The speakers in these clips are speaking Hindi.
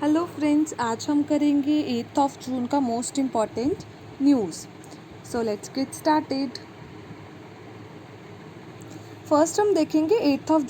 हेलो फ्रेंड्स, आज हम करेंगे 8th ऑफ जून का most important news. So let's get started. First हम देखेंगे 8th ऑफ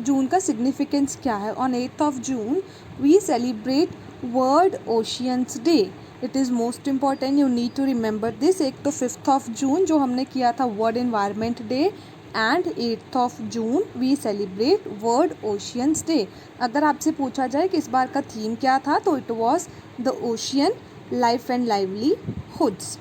जून का सिग्निफिकेंस क्या है। On 8th of June we celebrate world oceans Day. It is most important, you need to remember this. एक तो 5th ऑफ जून जो हमने किया था World Environment Day, and 8th of June we celebrate world oceans Day. अगर आपसे पूछा जाए कि इस बार का थीम क्या था, तो it was the ocean life and livelihoods.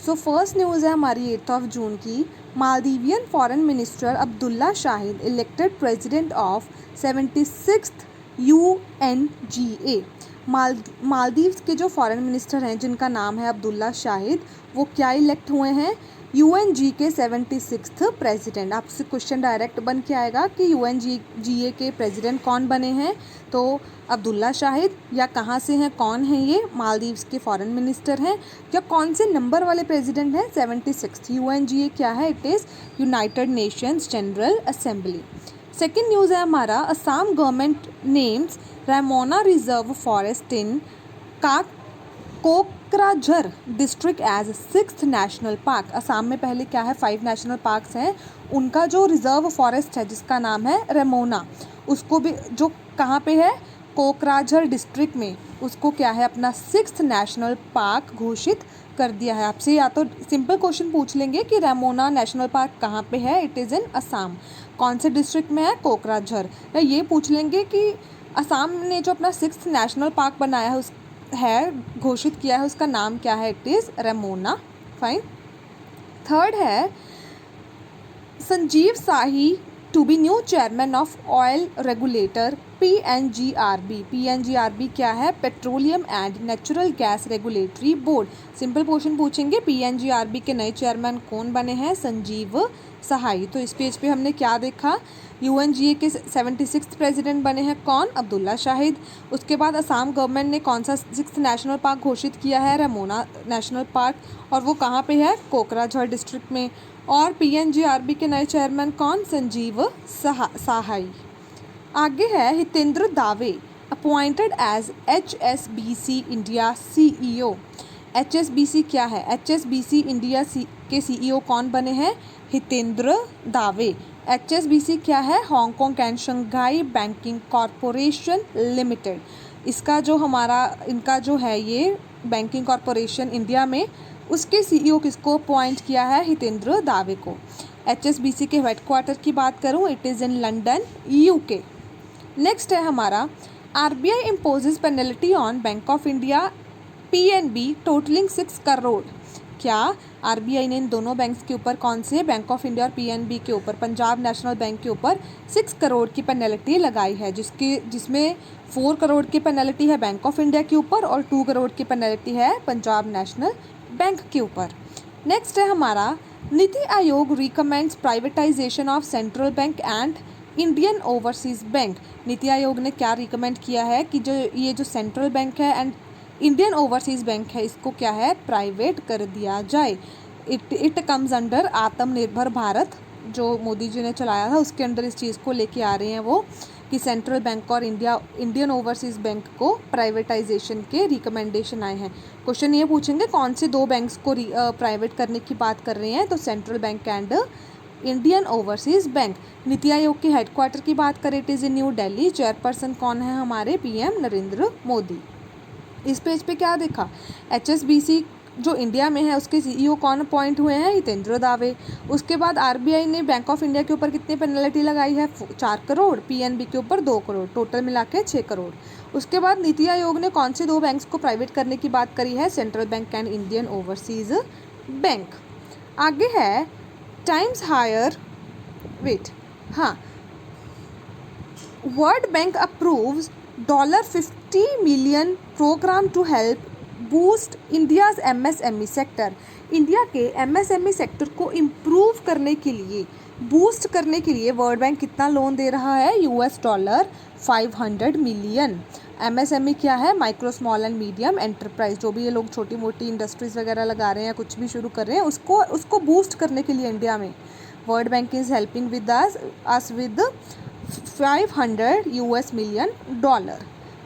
So first news है हमारी 8th ऑफ जून की। Maldivian foreign minister Abdulla Shahid elected president of 76th UNGA। Maldives के जो फॉरेन मिनिस्टर हैं जिनका नाम है अब्दुल्ला शाहिद, वो क्या इलेक्ट हुए हैं? UNG के 76th प्रेसिडेंट। आपसे क्वेश्चन डायरेक्ट बन के आएगा कि UNGA के प्रेसिडेंट कौन बने हैं, तो अब्दुल्ला शाहिद। या कहाँ से हैं, कौन हैं ये? मालदीव्स के फॉरेन मिनिस्टर हैं। या कौन से नंबर वाले प्रेसिडेंट हैं? 76th। UNGA क्या है? It is United Nations General Assembly. Second news है हमारा, Assam government names Raimona reserve forest in का Kokrajhar district as 6th national park. Assam में पहले क्या है, 5 नेशनल पार्क्स हैं, उनका जो रिजर्व फॉरेस्ट है जिसका नाम है रेमोना, उसको भी जो कहाँ पे है, कोकराझर डिस्ट्रिक्ट में, उसको क्या है, अपना 6th नेशनल पार्क घोषित कर दिया है। आपसे या तो सिंपल क्वेश्चन पूछ लेंगे कि रेमोना नेशनल पार्क कहाँ पे है, इट इज़ इन असम। कौन से डिस्ट्रिक्ट में है? कोकराझर। या ये पूछ लेंगे कि असम ने जो अपना 6th नेशनल पार्क बनाया है घोषित किया है, उसका नाम क्या है? It is Raimona. Fine. Third है Sanjeev Shahi to be new chairman of oil regulator PNGRB। PNGRB क्या है? Petroleum and natural gas regulatory board. Simple question पूछेंगे, PNGRB के नए चेयरमैन कौन बने हैं? संजीव सहाई। तो इस पेज पे हमने क्या देखा? UNGA के 76th प्रेसिडेंट बने हैं कौन? अब्दुल्ला शाहिद। उसके बाद असम गवर्नमेंट ने कौन सा 6th नेशनल पार्क घोषित किया है? रेमोना नेशनल पार्क। और वो कहाँ पे है? कोकराझर डिस्ट्रिक्ट में। और PNGRB के नए चेयरमैन कौन? संजीव सहाई। आगे है Hitendra Dave appointed as HSBC India CEO। HSBC क्या है? HSBC इंडिया के CEO कौन बने हैं? हितेंद्र दावे। HSBC क्या है? Hong Kong and Shanghai banking corporation limited. इसका जो हमारा इनका जो है ये बैंकिंग कॉरपोरेशन इंडिया में, उसके CEO किसको अपॉइंट किया है? हितेंद्र दावे को। HSBC के हेडक्वार्टर की बात करूं, it is in London UK। Next है हमारा, RBI imposes penalty on bank of India PNB totalling 6 crore. क्या RBI ने इन दोनों बैंक्स के ऊपर, कौन से? बैंक ऑफ इंडिया और PNB के ऊपर, पंजाब नेशनल बैंक के ऊपर 6 करोड़ की पेनल्टी लगाई है, जिसमें 4 करोड़ की पेनल्टी है बैंक ऑफ इंडिया के ऊपर और 2 करोड़ की पेनल्टी है पंजाब नेशनल बैंक के ऊपर। नेक्स्ट है हमारा, NITI Aayog recommends privatisation of central Bank and Indian Overseas bank. NITI Aayog ने क्या रिकमेंड किया है कि ये जो सेंट्रल बैंक है एंड इंडियन ओवरसीज़ बैंक है, इसको क्या है, प्राइवेट कर दिया जाए। इट कम्स अंडर आत्मनिर्भर भारत जो मोदी जी ने चलाया था, उसके अंदर इस चीज़ को लेके आ रहे हैं वो, कि सेंट्रल बैंक और इंडियन ओवरसीज़ बैंक को प्राइवेटाइजेशन के रिकमेंडेशन आए हैं। क्वेश्चन ये पूछेंगे कौन से 2 बैंक्स को प्राइवेट करने की बात कर रहे हैं, तो central Bank and Indian Overseas bank. NITI Aayog के हेडक्वार्टर की बात करें, it is in new Delhi. Chairperson कौन है? हमारे PM नरेंद्र मोदी। इस पेज पे क्या देखा? HSBC जो इंडिया में है उसके CEO कौन अपॉइंट हुए हैं? हितेंद्र दावे। उसके बाद RBI ने बैंक ऑफ इंडिया के ऊपर कितनी पेनल्टी लगाई है? 4 करोड़। PNB के ऊपर 2 करोड़, टोटल मिला के 6 करोड़। उसके बाद नीति आयोग ने कौन से 2 बैंक्स को प्राइवेट करने की बात करी है? Central Bank and Indian Overseas Bank. आगे है टाइम्स हायर वेट, हाँ, World Bank approves $50 million program to help boost India's MSME sector. India के MSME सेक्टर को इम्प्रूव करने के लिए, बूस्ट करने के लिए वर्ल्ड बैंक कितना लोन दे रहा है? $500 मिलियन। MSME क्या है? Micro small and medium enterprise. जो भी ये लोग छोटी मोटी इंडस्ट्रीज़ वगैरह लगा रहे हैं, कुछ भी शुरू कर रहे हैं, उसको बूस्ट करने के लिए इंडिया में World Bank is helping with us with 500 US million dollar.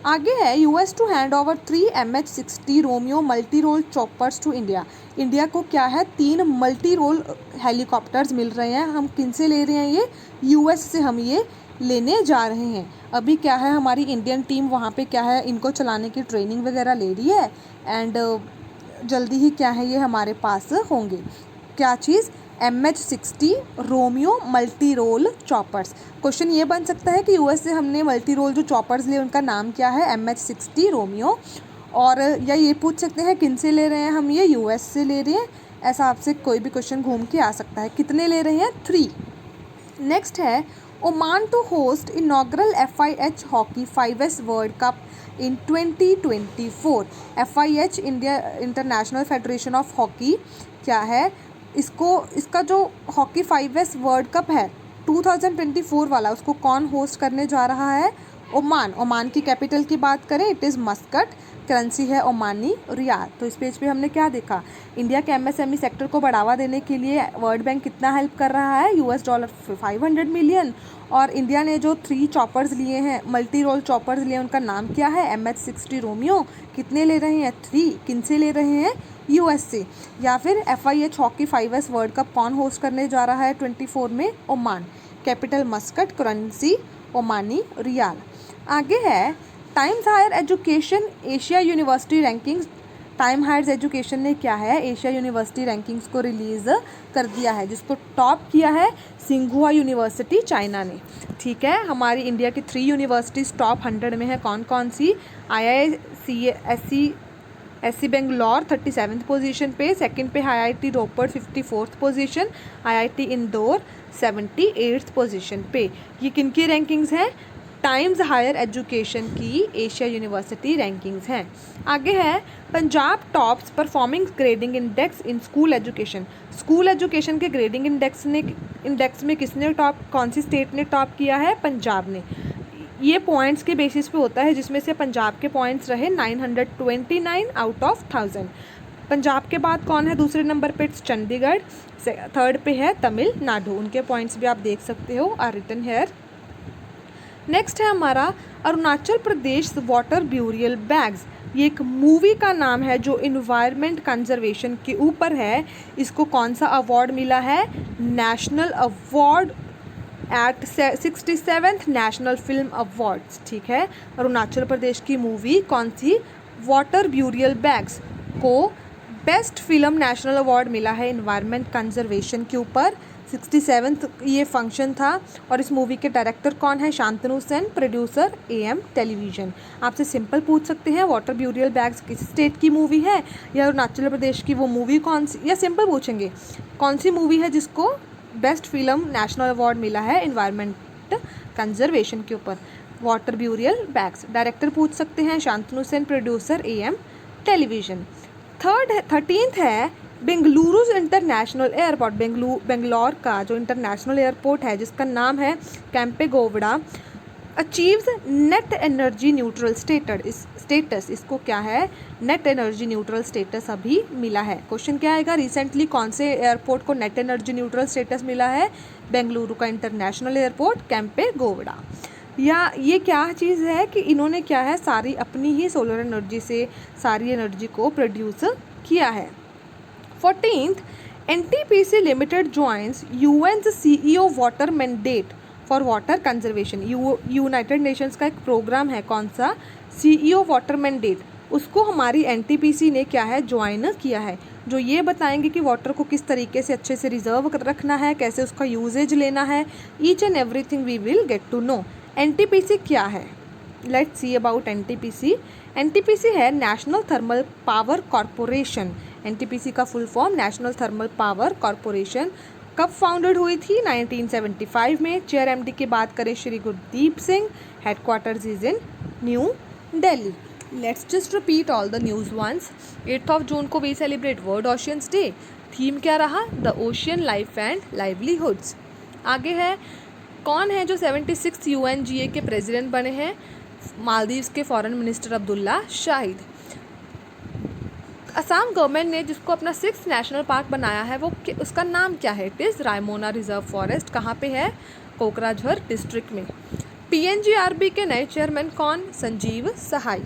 आगे है US to hand over 3 MH-60 Romeo multi role choppers to India. India को क्या है 3 मल्टी रोल हेलीकॉप्टर्स मिल रहे हैं। हम किन से ले रहे हैं ये? यूएस से हम ये लेने जा रहे हैं। अभी क्या है हमारी इंडियन टीम वहाँ पे क्या है इनको चलाने की ट्रेनिंग वगैरह ले रही है एंड जल्दी ही क्या है ये हमारे पास होंगे। क्या चीज़? MH-60 Romeo multi role choppers. Question ये बन सकता है कि यूएस से हमने मल्टी रोल जो चॉपर्स लिए उनका नाम क्या है? MH-60 Romeo. और या ये पूछ सकते हैं किन से ले रहे हैं हम ये? यूएस से ले रहे हैं। ऐसा आपसे कोई भी क्वेश्चन घूम के आ सकता है। कितने ले रहे हैं? 3। नेक्स्ट है Oman to host inaugural FIH hockey 5S world Cup in 2024। FIH India International Federation of Hockey क्या है? इसका जो हॉकी 5S वर्ल्ड कप है 2024 वाला, उसको कौन होस्ट करने जा रहा है? ओमान। ओमान की कैपिटल की बात करें इट इज़ मस्कट, करेंसी है ओमानी रियाल। तो इस पेज पे हमने क्या देखा? इंडिया के MSME सेक्टर को बढ़ावा देने के लिए वर्ल्ड बैंक कितना हेल्प कर रहा है? $500 मिलियन। और इंडिया ने जो 3 चॉपर्स लिए हैं, मल्टी रोल चॉपर्स लिए, उनका नाम क्या है? MH-60 Romeo. कितने ले रहे हैं? 3। किन से ले रहे हैं? यूएस से। या फिर FIH hockey 5S world Cup कौन होस्ट करने जा रहा है 24 में? Oman. Capital Muscat, currency Omani rial. आगे है Times Higher Education Asia university Rankings. Time Higher Education ने क्या है? एशिया यूनिवर्सिटी रैंकिंग्स को रिलीज़ कर दिया है, जिसको टॉप किया है सिंघुआ यूनिवर्सिटी चाइना ने। ठीक है, हमारी इंडिया की 3 यूनिवर्सिटीज़ टॉप 100 में है। कौन कौन सी? IISc बेंगलोर 37th पोजीशन पे, सेकंड पे IIT Ropar 54th position, IIT Indore 78th position पे। ये किन की रैंकिंग्स हैं? टाइम्स हायर एजुकेशन की एशिया यूनिवर्सिटी रैंकिंग्स हैं। आगे है Punjab tops performing grading index in school education. School education के ग्रेडिंग इंडेक्स में किसने टॉप, कौन सी स्टेट ने टॉप किया है? पंजाब ने। ये पॉइंट्स के बेसिस पे होता है, जिसमें से पंजाब के पॉइंट्स रहे 929 आउट ऑफ 1000। पंजाब के बाद कौन है दूसरे नंबर पे? चंडीगढ़। थर्ड पे है तमिलनाडु। उनके पॉइंट्स भी आप देख सकते हो, आर रिटन हेयर। नेक्स्ट है हमारा Arunachal Pradesh water burial bags. ये एक मूवी का नाम है जो इन्वायरमेंट कंजर्वेशन के ऊपर है। इसको कौन सा अवार्ड मिला है? National award eight 67th national film awards. ठीक है, अरुणाचल प्रदेश की मूवी कौन सी? वाटर ब्यूरियल बैग्स को बेस्ट फिल्म नेशनल अवार्ड मिला है इन्वायरमेंट कंजर्वेशन के ऊपर। 67th ये फंक्शन था। और इस मूवी के डायरेक्टर कौन है? Shantanu Sen. Producer AM television. आपसे सिंपल पूछ सकते हैं वाटर ब्यूरियल बैग्स किस स्टेट की मूवी है, या अरुणाचल प्रदेश की वो मूवी कौन सी, या सिंपल पूछेंगे कौन सी मूवी है जिसको बेस्ट फिल्म नेशनल अवार्ड मिला है इन्वायरमेंट कंजर्वेशन के ऊपर? Water burial bags. डायरेक्टर पूछ सकते हैं Shantanu Sen, producer AM television. 13th है बेंगलुरु इंटरनेशनल एयरपोर्ट। बेंगलोर का जो इंटरनेशनल एयरपोर्ट है जिसका नाम है Kempegowda achieves net energy neutral status. इसको क्या है? नेट एनर्जी न्यूट्रल स्टेटस अभी मिला है। क्वेश्चन क्या आएगा? रिसेंटली कौन से एयरपोर्ट को नेट एनर्जी न्यूट्रल स्टेटस मिला है? बेंगलुरु का इंटरनेशनल एयरपोर्ट कैंपेगोवड़ा। या ये क्या चीज़ है कि इन्होंने क्या है सारी अपनी ही सोलर एनर्जी से सारी एनर्जी को प्रोड्यूस किया है। 14th NTPC limited joins UN's CEO water mandate for water conservation. United Nations का एक प्रोग्राम है, कौन सा? CEO water mandate. उसको हमारी NTPC ने क्या है? ज्वाइन किया है, जो ये बताएंगे कि वाटर को किस तरीके से अच्छे से रिजर्व रखना है, कैसे उसका यूजेज लेना है। Each and everything we will get to know. NTPC क्या है? Let's see about NTPC। NTPC है national thermal power corporation. NTPC का full form national thermal power corporation. कब फाउंडेड हुई थी? 1975 में। चेयर MD की बात करें Shri Gurdeep Singh. Headquarters is in new Delhi. Let's just repeat all the news once. 8th जून को we celebrate world oceans day. Theme क्या रहा? The ocean life and livelihoods. आगे है कौन है जो 76 UNGA के प्रेसिडेंट बने हैं? मालदीव्स के foreign minister Abdulla Shahid. Assam government ने जिसको अपना 6th नेशनल पार्क बनाया है वो उसका नाम क्या है? It is Raimona reserve forest. कहाँ पे है? कोकराझार डिस्ट्रिक्ट में। पीएनजीआरबी के नए चेयरमैन कौन? संजीव सहाय।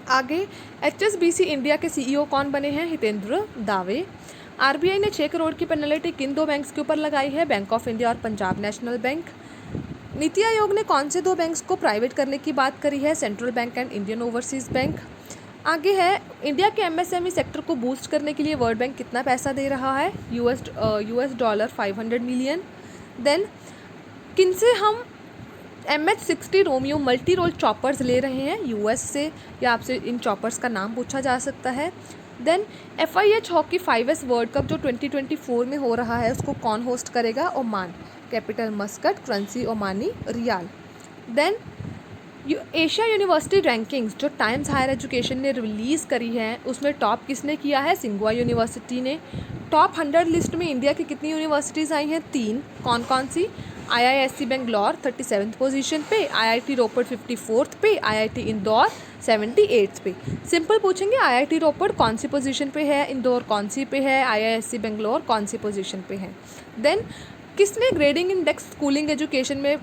आगे एचएसबीसी इंडिया के सीईओ कौन बने हैं? हितेंद्र दावे। आरबीआई ने 6 करोड़ की पेनल्टी किन 2 बैंक्स के ऊपर लगाई है? बैंक ऑफ इंडिया और पंजाब नेशनल बैंक। नीति आयोग ने कौन से 2 बैंक्स को प्राइवेट करने की बात करी है? Central Bank and Indian overseas bank. आगे है इंडिया के एमएसएमई सेक्टर को बूस्ट करने के लिए वर्ल्ड बैंक कितना पैसा दे रहा है? US dollar 500 million. देन किनसे हम MH60 Romeo multi role choppers ले रहे हैं? यूएस से, या आपसे इन चॉपर्स का नाम पूछा जा सकता है। Then FIH hockey 5S world cup जो 2024 में हो रहा है उसको कौन होस्ट करेगा? Oman. Capital Muscat, currency Omani rial. Then Asia university rankings जो टाइम्स हायर एजुकेशन ने रिलीज़ करी है उसमें टॉप किसने किया है? सिंघुआ यूनिवर्सिटी ने। टॉप 100 लिस्ट में इंडिया की कितनी यूनिवर्सिटीज़ आई हैं? 3। कौन कौन सी? IISc बेंगलोर 37th पोजीशन पे, IIT रोपड़ 54th पे, IIT इंदौर 78th पे। सिंपल पूछेंगे IIT रोपड़ कौन सी पोजीशन पे है, इंदौर कौन सी पे है, IISc बेंगलोर कौन सी पोजीशन पे है। देन किसने ग्रेडिंग इंडेक्स स्कूलिंग एजुकेशन में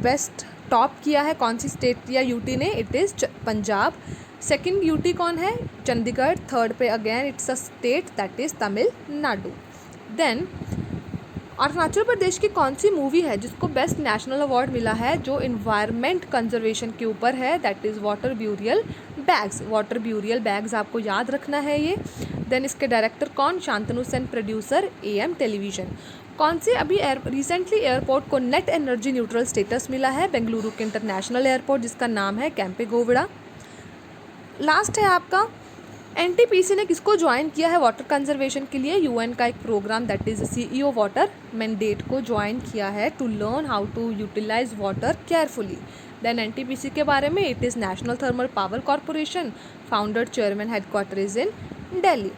बेस्ट टॉप किया है? कौन सी स्टेट या यूटी ने? It is Punjab. Second UT कौन है? चंडीगढ़। थर्ड पे again it's a state that is Tamil Nadu. Then Arunachal Pradesh की कौन सी मूवी है जिसको बेस्ट नेशनल अवार्ड मिला है जो इन्वायरमेंट कंजर्वेशन के ऊपर है? That is water burial bags. Water burial bags आपको याद रखना है ये। देन इसके डायरेक्टर कौन? Shantanu Sen. Producer AM television. कौन से अभी रिसेंटली एयरपोर्ट को नेट एनर्जी न्यूट्रल स्टेटस मिला है? बेंगलुरु के इंटरनेशनल एयरपोर्ट जिसका नाम है केम्पेगौड़ा। लास्ट है आपका NTPC ने किसको ज्वाइन किया है वाटर कंजर्वेशन के लिए? UN का एक programme that is CEO water mandate को ज्वाइन किया है to learn how to utilise water carefully. Then NTPC के बारे में, it is national thermal power corporation. Founder chairman headquarter is in Delhi.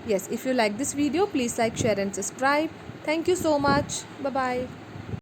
Yes, if you like this video, please like, share and subscribe. Thank you so much. Bye bye.